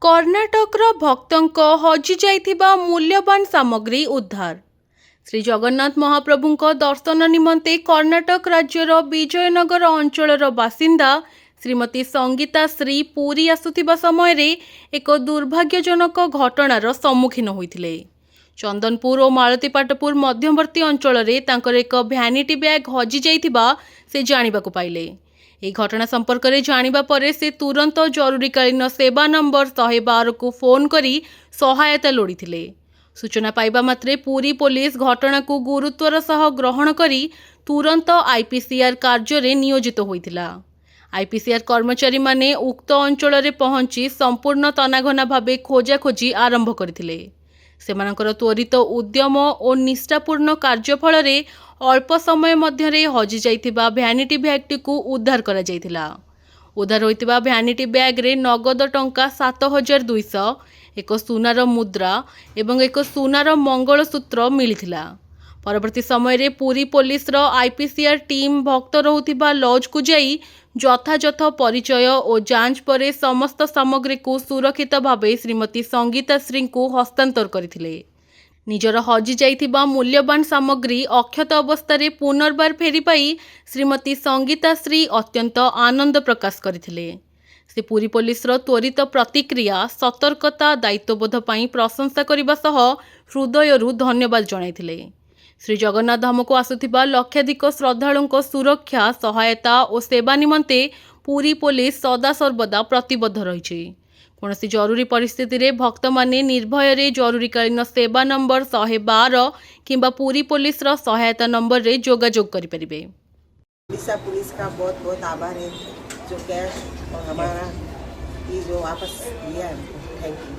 कर्णाटकर भक्तों हजि जाइथिबा मूल्यवान सामग्री उद्धार। श्री जगन्नाथ महाप्रभुଙ୍କ दर्शन निमंते कर्णाटक राज्यर विजयनगर अंचलर बासिंदा श्रीमती संगीता श्री पुरी आसुथिबा समय रे एक दुर्भाग्यजनक घटनार सम्मुखीन होइथिले। चंदनपुर और मालतीपाटपुर मध्यवर्ती अंचल रे तांकर एक भ्यानिटी बैग हजि जाइथिबा से जानिबाकु पाइले। এই ঘটনা সম্পর্কে জানিবা পরে সে তুরন্ত জরুরীকালীন সেবা নম্বর 112 को फोन करी सहायता लोड़ीथिले। सूचना पाइबा मात्रे पुरी पुलिस घटना को गुरुत्वर सह ग्रहण करी तुरंत आईपीसीआर कार्य रे नियोजित होइथिला। आईपीसीआर कर्मचारी माने उक्त अंचल रे पहुंची संपूर्ण तनाघना भावे खोजाखोजी आरंभ करथिले। सेमानकर त्वरित उद्यम और निष्ठापूर्ण कार्यफल रे अल्प समय मध्यरे हजि जाइथिबा भ्यानिटी बैगटी को उद्धार करा जाइथिला। उद्धार होइतिबा भ्यानिटी बैग रे नगद टंका 7200, एक सुनार मुद्रा एवं एक सुनार मंगलसूत्र मिलिथिला। परवर्ती समय रे पुरी पुलिस रो आईपीसीआर टीम भक्त रहुथिबा लॉज को जाई यथायथ परिचय और जांच परे समस्त सामग्री को सुरक्षित भावे श्रीमती संगीता श्री को हस्तांतर करथिले। निजर हजि जाइथिबा मूल्यवान सामग्री अक्षत अवस्था पुनर्बार फेरी पाई श्रीमती संगीता श्री अत्यंत आनंद प्रकाश करथिले। से पुरी पुलिस रो त्वरित प्रतिक्रिया सतर्कता दायित्वबोध पाई प्रशंसा करबा सह हृदयरु धन्यवाद जणाइथिले। श्री जगन्नाथ धाम को आसुथिबा लक्षाधिक श्रद्धालुंको सुरक्षा सहायता और सेवा निमंते पुरी पुलिस सदा सर्वदा प्रतिबद्ध रहिछि। कौनसी जरूरी परिस्थिति रे भक्त माने निर्भय रे जरूरीकालीन सेवा नंबर 112 किंबा पुरी पुलिस रो सहायता नंबर रे जोगाजोग करि परिबे। उड़ीसा पुलिस का बहुत बहुत आभार है जो कैश और हमारा ये जो वापस दिया है। Thank you.